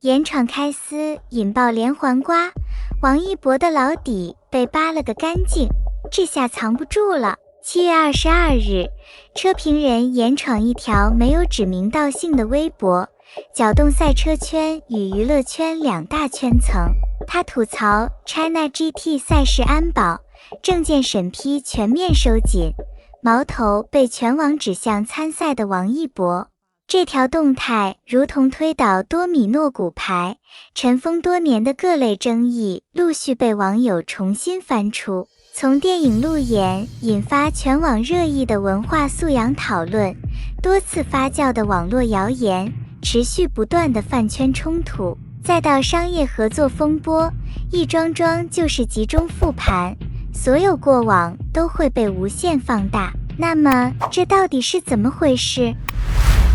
严闯开撕，引爆连环瓜，王一博的老底被扒了个干净，这下藏不住了。7月22日，车评人严闯一条没有指名道姓的微博，搅动赛车圈与娱乐圈两大圈层。他吐槽 China GT 赛事安保证件审批全面收紧，矛头被全网指向参赛的王一博。这条动态如同推倒多米诺骨牌，尘封多年的各类争议陆续被网友重新翻出。从电影路演引发全网热议的文化素养讨论，多次发酵的网络谣言，持续不断的饭圈冲突，再到商业合作风波，一桩桩就是集中复盘，所有过往都会被无限放大。那么这到底是怎么回事？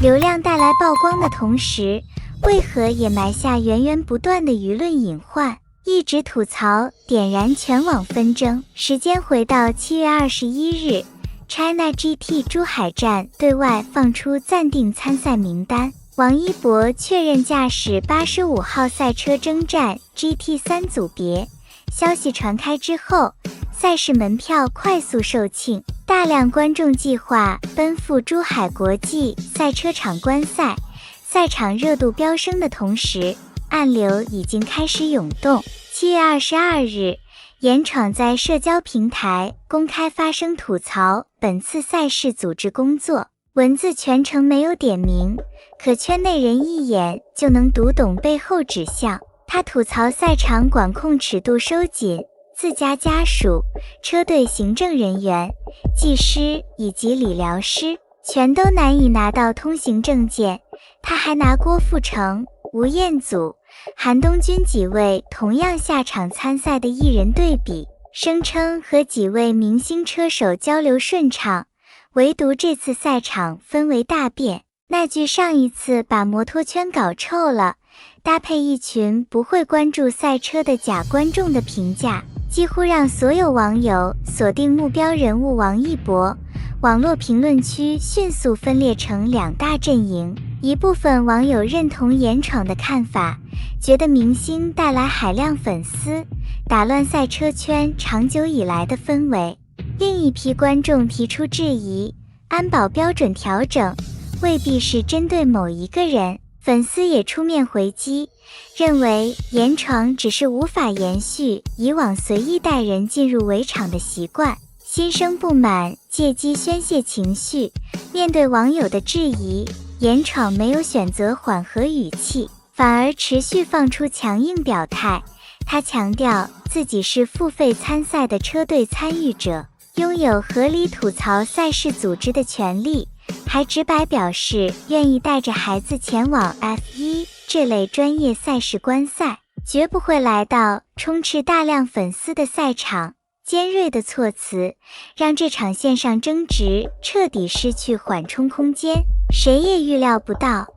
流量带来曝光的同时，为何也埋下源源不断的舆论隐患？一直吐槽点燃全网纷争。时间回到7月21日 China GT 珠海站对外放出暂定参赛名单，王一博确认驾驶85号赛车征战 GT3 组别。消息传开之后，赛事门票快速售罄，大量观众计划奔赴珠海国际赛车场观赛，赛场热度飙升的同时，暗流已经开始涌动。7月22日，严闯在社交平台公开发声吐槽本次赛事组织工作，文字全程没有点名，可圈内人一眼就能读懂背后指向。他吐槽赛场管控尺度收紧，自家家属、车队行政人员、技师以及理疗师全都难以拿到通行证件。他还拿郭富城、吴彦祖、韩东君几位同样下场参赛的艺人对比，声称和几位明星车手交流顺畅，唯独这次赛场氛围大变。那句上一次把摩托圈搞臭了，搭配一群不会关注赛车的假观众的评价，几乎让所有网友锁定目标人物王一博。网络评论区迅速分裂成两大阵营，一部分网友认同严闯的看法，觉得明星带来海量粉丝，打乱赛车圈长久以来的氛围。另一批观众提出质疑，安保标准调整未必是针对某一个人。粉丝也出面回击，认为严闯只是无法延续以往随意带人进入围场的习惯，心生不满，借机宣泄情绪。面对网友的质疑，严闯没有选择缓和语气，反而持续放出强硬表态。他强调自己是付费参赛的车队参与者，拥有合理吐槽赛事组织的权利，还直白表示愿意带着孩子前往 F1 这类专业赛事观赛，绝不会来到充斥大量粉丝的赛场。尖锐的措辞让这场线上争执彻底失去缓冲空间。谁也预料不到，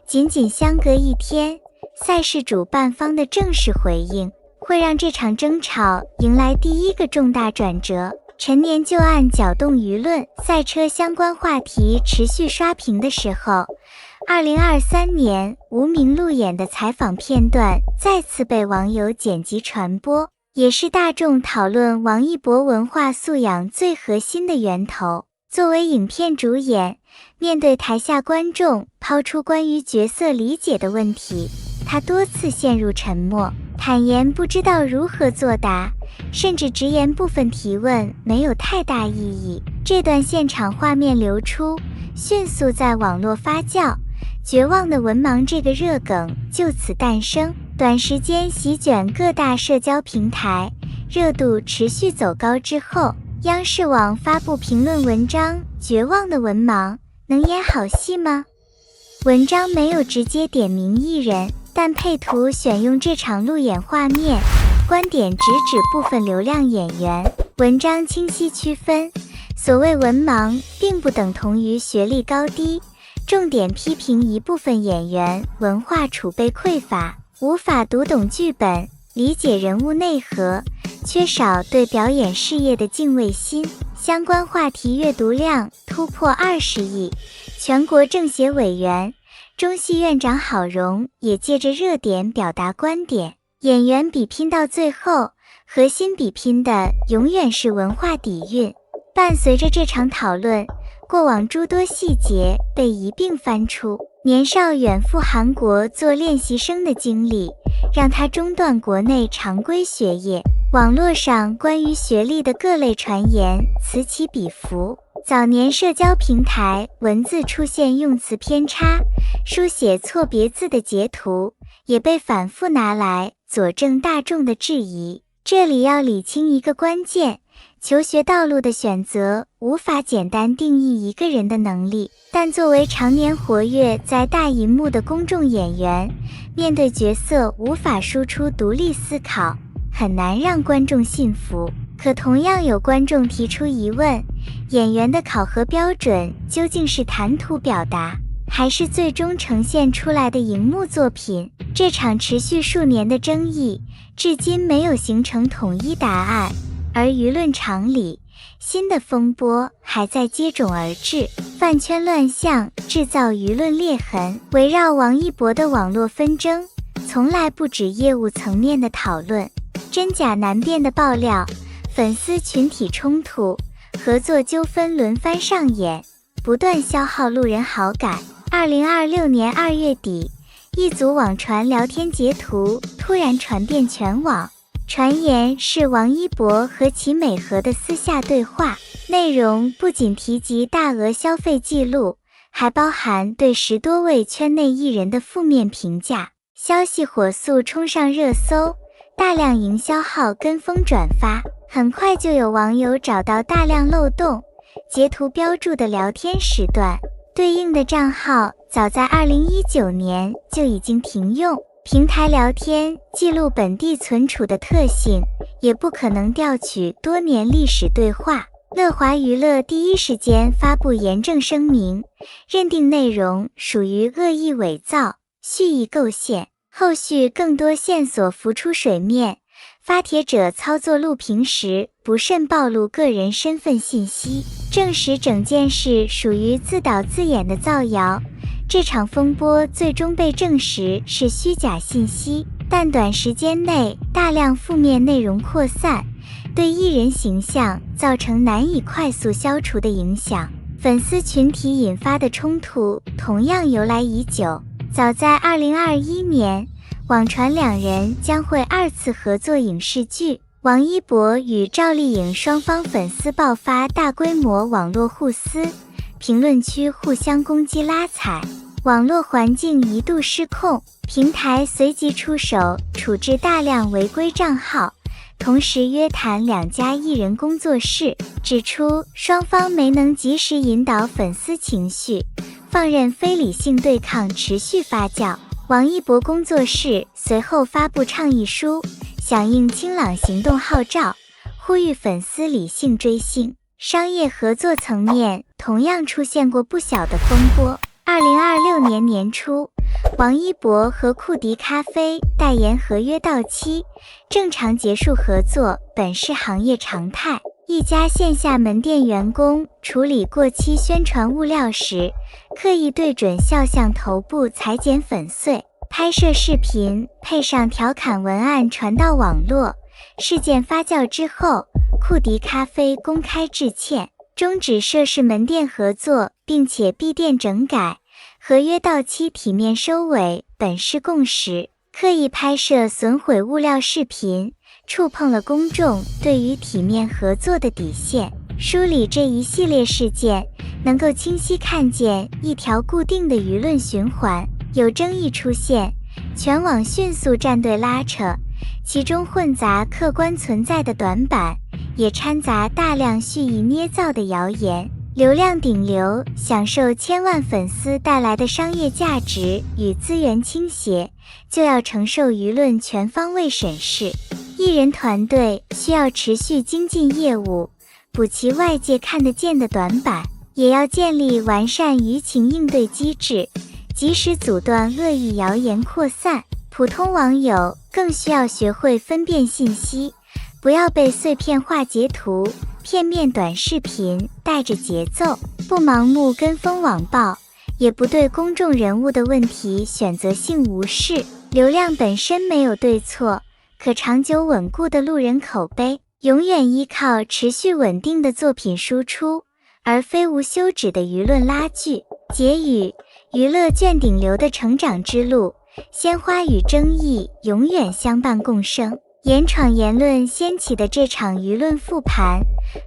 仅仅相隔一天，赛事主办方的正式回应会让这场争吵迎来第一个重大转折。陈年旧案搅动舆论，赛车相关话题持续刷屏的时候，2023年无名路演的采访片段再次被网友剪辑传播，也是大众讨论王一博文化素养最核心的源头。作为影片主演，面对台下观众抛出关于角色理解的问题，他多次陷入沉默，坦言不知道如何作答，甚至直言部分提问没有太大意义。这段现场画面流出，迅速在网络发酵，绝望的文盲这个热梗就此诞生，短时间席卷各大社交平台，热度持续走高之后，央视网发布评论文章，绝望的文盲能演好戏吗？文章没有直接点名艺人，但配图选用这场路演画面，观点直指部分流量演员。文章清晰区分，所谓文盲并不等同于学历高低，重点批评一部分演员文化储备匮乏，无法读懂剧本，理解人物内核，缺少对表演事业的敬畏心。相关话题阅读量突破20亿，全国政协委员、中戏院长郝荣也借着热点表达观点，演员比拼到最后，核心比拼的永远是文化底蕴。伴随着这场讨论，过往诸多细节被一并翻出。年少远赴韩国做练习生的经历，让他中断国内常规学业。网络上关于学历的各类传言此起彼伏。早年社交平台文字出现用词偏差、书写错别字的截图，也被反复拿来佐证大众的质疑。这里要理清一个关键，求学道路的选择无法简单定义一个人的能力，但作为常年活跃在大荧幕的公众演员，面对角色无法输出独立思考，很难让观众信服。可同样有观众提出疑问，演员的考核标准究竟是谈吐表达，还是最终呈现出来的荧幕作品？这场持续数年的争议，至今没有形成统一答案，而舆论场里，新的风波还在接踵而至，饭圈乱象制造舆论裂痕。围绕王一博的网络纷争，从来不止业务层面的讨论，真假难辨的爆料，粉丝群体冲突，合作纠纷轮番上演，不断消耗路人好感。2026年2月底，一组网传聊天截图突然传遍全网，传言是王一博和其美和的私下对话，内容不仅提及大额消费记录，还包含对10多位圈内艺人的负面评价。消息火速冲上热搜，大量营销号跟风转发，很快就有网友找到大量漏洞，截图标注的聊天时段，对应的账号早在2019年就已经停用。平台聊天记录本地存储的特性，也不可能调取多年历史对话。乐华娱乐第一时间发布严正声明，认定内容属于恶意伪造、蓄意构陷。后续更多线索浮出水面，发帖者操作录屏时不慎暴露个人身份信息，证实整件事属于自导自演的造谣。这场风波最终被证实是虚假信息，但短时间内大量负面内容扩散，对艺人形象造成难以快速消除的影响。粉丝群体引发的冲突同样由来已久，早在2021年，网传两人将会2次合作影视剧。王一博与赵丽颖双方粉丝爆发大规模网络互撕，评论区互相攻击拉踩，网络环境一度失控，平台随即出手处置大量违规账号，同时约谈2家艺人工作室，指出双方没能及时引导粉丝情绪，放任非理性对抗持续发酵。王一博工作室随后发布倡议书，响应清朗行动号召，呼吁粉丝理性追星。商业合作层面同样出现过不小的风波。2026年年初，王一博和库迪咖啡代言合约到期，正常结束合作本是行业常态。一家线下门店员工处理过期宣传物料时，刻意对准肖像头部裁剪粉碎，拍摄视频配上调侃文案传到网络。事件发酵之后，库迪咖啡公开致歉，终止涉事门店合作，并且闭店整改，合约到期体面收尾本是共识。刻意拍摄损毁物料视频，触碰了公众对于体面合作的底线。梳理这一系列事件，能够清晰看见一条固定的舆论循环，有争议出现，全网迅速站队拉扯，其中混杂客观存在的短板，也掺杂大量蓄意捏造的谣言。流量顶流享受千万粉丝带来的商业价值与资源倾斜，就要承受舆论全方位审视。艺人团队需要持续精进业务，补齐外界看得见的短板，也要建立完善舆情应对机制，及时阻断恶意谣言扩散。普通网友更需要学会分辨信息，不要被碎片化截图、片面短视频带着节奏，不盲目跟风网暴，也不对公众人物的问题选择性无视。流量本身没有对错，可长久稳固的路人口碑，永远依靠持续稳定的作品输出，而非无休止的舆论拉锯。结语：娱乐圈顶流的成长之路，鲜花与争议永远相伴共生。严闯言论掀起的这场舆论复盘，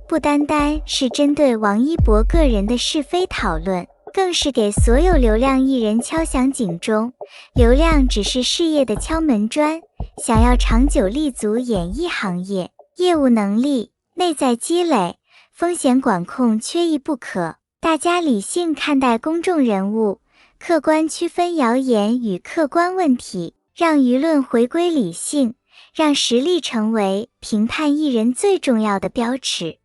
不单单是针对王一博个人的是非讨论，更是给所有流量艺人敲响警钟。流量只是事业的敲门砖，想要长久立足演艺行业，业务能力、内在积累、风险管控缺一不可。大家理性看待公众人物，客观区分谣言与客观问题，让舆论回归理性，让实力成为评判艺人最重要的标尺。